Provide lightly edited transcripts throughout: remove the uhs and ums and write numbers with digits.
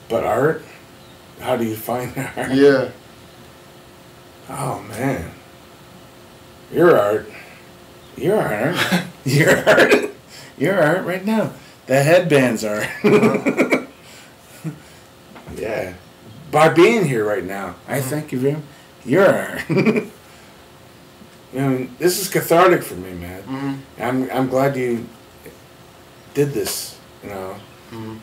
But art? How do you find art? Yeah. Oh, man. You're art. You're art. You're art. You're art right now. The headbands are. Yeah. By being here right now, I thank you very much. You're art. I mean, this is cathartic for me, man. Mm-hmm. I'm glad you did this, you know. Mm-hmm.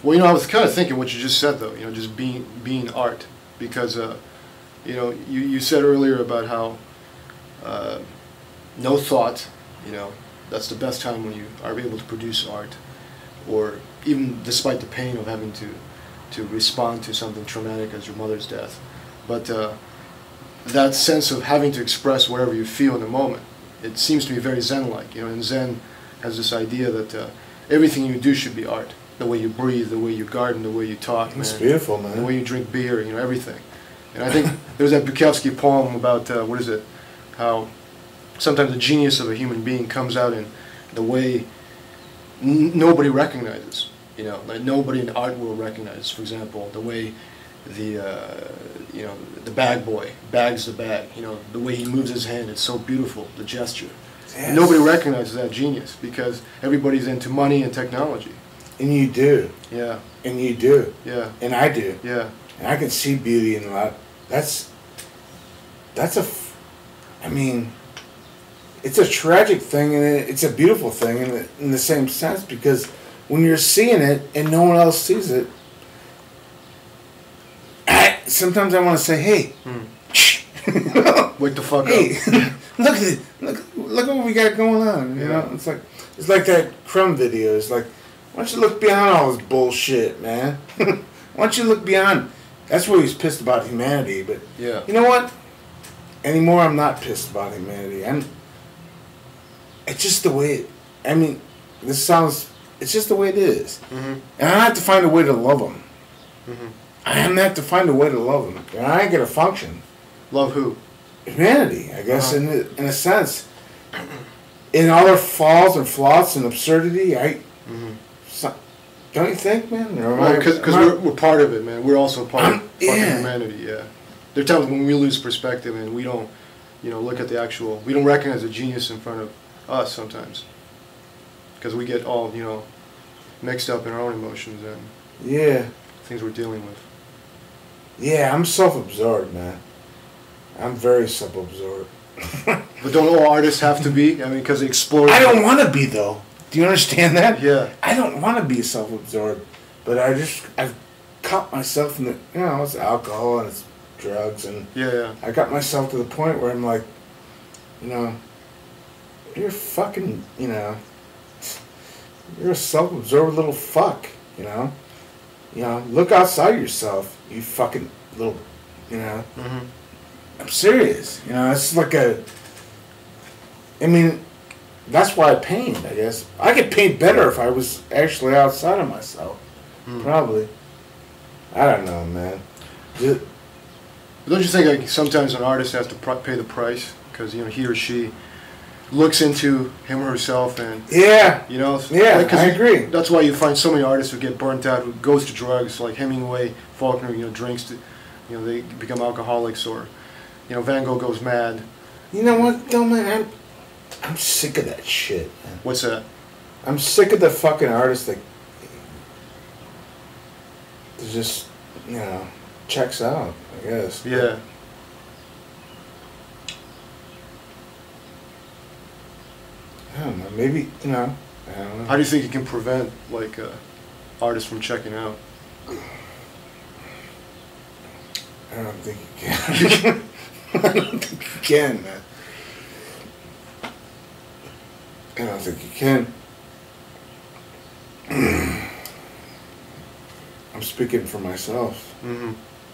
Well, you know, I was kind of thinking what you just said, though. You know, just being art, because you know, you said earlier about how no thought. You know, that's the best time when you are able to produce art, or even despite the pain of having to respond to something traumatic as your mother's death, but that sense of having to express whatever you feel in the moment, it seems to be very Zen-like. You know, and Zen has this idea that everything you do should be art. The way you breathe, the way you garden, the way you talk, It's beautiful, man. The way you drink beer, you know, everything. And I think there's that Bukowski poem about, what is it, how sometimes the genius of a human being comes out in the way nobody recognizes, you know, like nobody in the art world recognizes. For example, the way you know, the bag boy bags the bag, you know, the way he moves his hand, it's so beautiful, the gesture. Yes. And nobody recognizes that genius because everybody's into money and technology. And you do. Yeah. And you do. Yeah. And I do. Yeah. And I can see beauty in a lot. I mean, it's a tragic thing and it's a beautiful thing in the same sense, because when you're seeing it and no one else sees it, sometimes I want to say, hey, wake the fuck up. Look what we got going on. You know, it's like that Crumb video. It's like, why don't you look beyond all this bullshit, man? Why don't you look beyond? That's where he's pissed about humanity. But yeah, you know what? Anymore, I'm not pissed about humanity. It's just the way. I mean, it's just the way it is. Mm-hmm. And I have to find a way to love them. Mm-hmm. I have to find a way to love them. And I ain't gonna function. Love who? Humanity, I guess, in a sense. In all their falls and flaws and absurdity, don't you think, man? Because we're part of it, man. We're also part of humanity, yeah. There are times when we lose perspective and we don't, you know, look at the actual, we don't recognize the genius in front of us sometimes. Because we get all, you know, mixed up in our own emotions and things we're dealing with. Yeah, I'm self-absorbed, man. I'm very self-absorbed. But don't all artists have to be? I mean, because they explore... I don't want to be, though. Do you understand that? Yeah. I don't want to be self-absorbed. But I've caught myself in the... You know, it's alcohol and it's drugs. And I got myself to the point where I'm like, you know, you're fucking, you know... You're a self-absorbed little fuck, you know? You know, look outside yourself, you fucking little, you know? Mm-hmm. I'm serious. You know, it's like I mean, that's why I paint, I guess. I could paint better if I was actually outside of myself. Probably. I don't know, man. Don't you think like sometimes an artist has to pay the price? Because, you know, he or she looks into him or herself and... Yeah. You know? Yeah, like, I agree. That's why you find so many artists who get burnt out, who goes to drugs, like Hemingway, Faulkner, you know, drinks, you know, they become alcoholics, or... You know, Van Gogh goes mad. You know what, though, man? I'm sick of that shit, man. What's that? I'm sick of the fucking artists that just, you know, checks out, I guess. Yeah. I don't know. Maybe, you know, I don't know. How do you think you can prevent, like, artists from checking out? I don't think you can. I don't think you can, man. I don't think you can. I'm speaking for myself. Mm-hmm.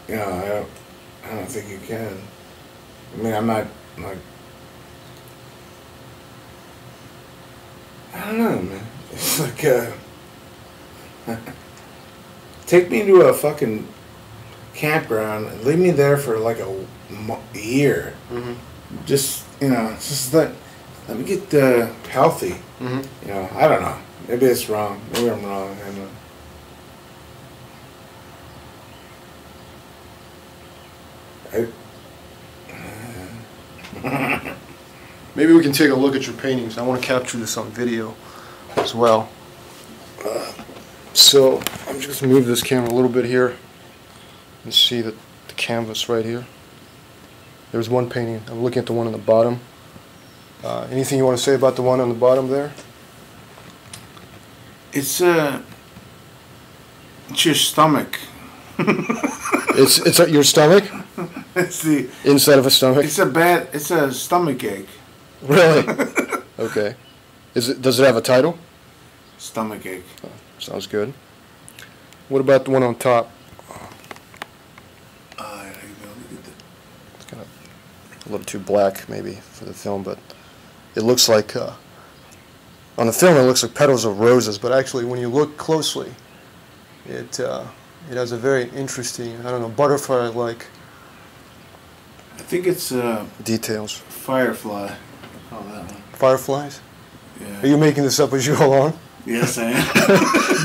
You know, I don't think you can. I mean, I'm not like. I don't know, man. It's like take me to a fucking campground and leave me there for like a year. Mm-hmm. Just, you know, just let me get healthy. Mm-hmm. You know, I don't know. Maybe it's wrong. Maybe I'm wrong. I don't know. Maybe we can take a look at your paintings. I want to capture this on video as well. So I'm just going to move this camera a little bit here and see the canvas right here. There's one painting. I'm looking at the one on the bottom. Anything you want to say about the one on the bottom there? It's your stomach. It's your stomach? It's the inside of a stomach? It's a stomach ache. Really? Okay. Does it have a title? Stomach ache. Oh, sounds good. What about the one on top? It's kind of a little too black maybe for the film, but it looks like on the film it looks like petals of roses, but actually when you look closely it has a very interesting, I don't know, butterfly-like. I think it's details. Firefly. Oh, that one. Fireflies? Yeah. Are you making this up as you go along? Yes, I am.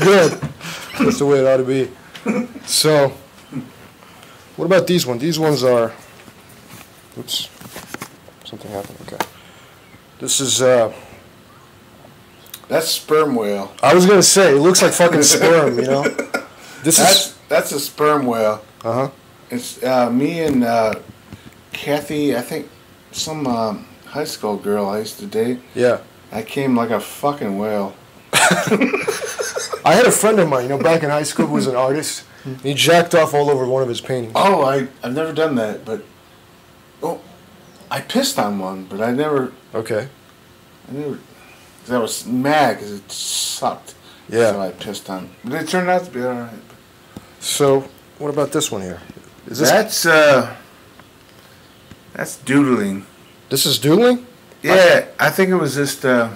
Good. That's the way it ought to be. So, what about these ones? These ones are. Oops. Something happened. Okay. This is. That's sperm whale. I was gonna say it looks like fucking sperm, you know. That's a sperm whale. Uh huh. It's me and Kathy. I think some high school girl I used to date. Yeah. I came like a fucking whale. I had a friend of mine, you know, back in high school who was an artist. He jacked off all over one of his paintings. Oh, I've never done that, but I pissed on one, but I never. Okay. Cause I was mad because it sucked. Yeah. So I pissed on. But it turned out to be alright. So, what about this one here? Is this? That's doodling. This is doodling? Yeah, I think it was just a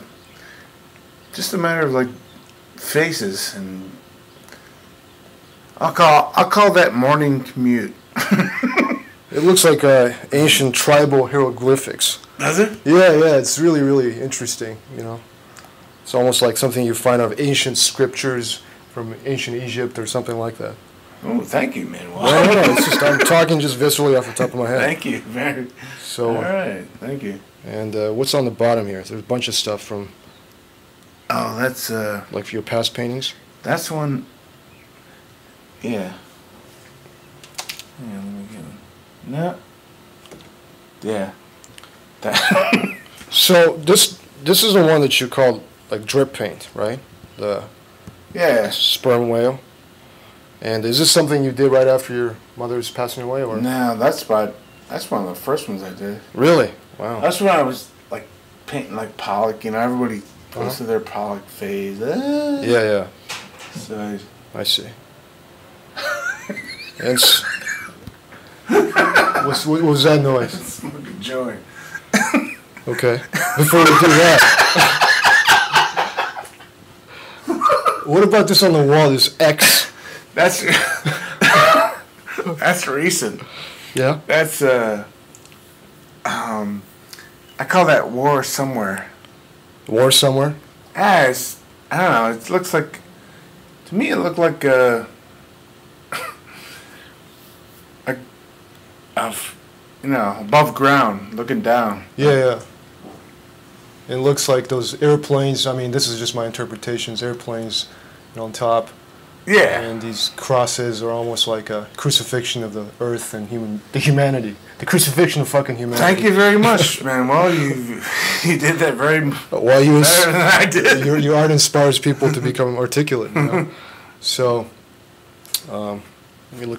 matter of like faces, and I'll call that morning commute. It looks like ancient tribal hieroglyphics. Does it? Yeah, it's really, really interesting, you know. It's almost like something you find out of ancient scriptures from ancient Egypt or something like that. Oh, thank you, man. Wow. No, it's just, I'm talking just viscerally off the top of my head. Thank you. So, all right, thank you. And what's on the bottom here? There's a bunch of stuff from... Oh, that's... like for your past paintings? That's one... Yeah. Yeah, let me get one. No. Yeah. That. So, this is the one that you called, like, drip paint, right? The sperm whale. And is this something you did right after your mother's passing away, or? No, that's one of the first ones I did. Really? Wow. That's when I was like painting like Pollock. You know, everybody goes to their Pollock phase. Yeah. So I see. And what was that noise? Smoking joint. Okay. Before we do that, what about this on the wall? This X. That's recent. Yeah. That's I call that War Somewhere. War Somewhere? I don't know. It looks like, to me, it looked like above ground, looking down. Yeah. It looks like those airplanes. I mean, this is just my interpretations. Airplanes, on top. Yeah. And these crosses are almost like a crucifixion of the earth and humanity. The crucifixion of fucking humanity. Thank you very much, man. Well, you did that very better than I did. Your art inspires people to become articulate, you know? So, let me look at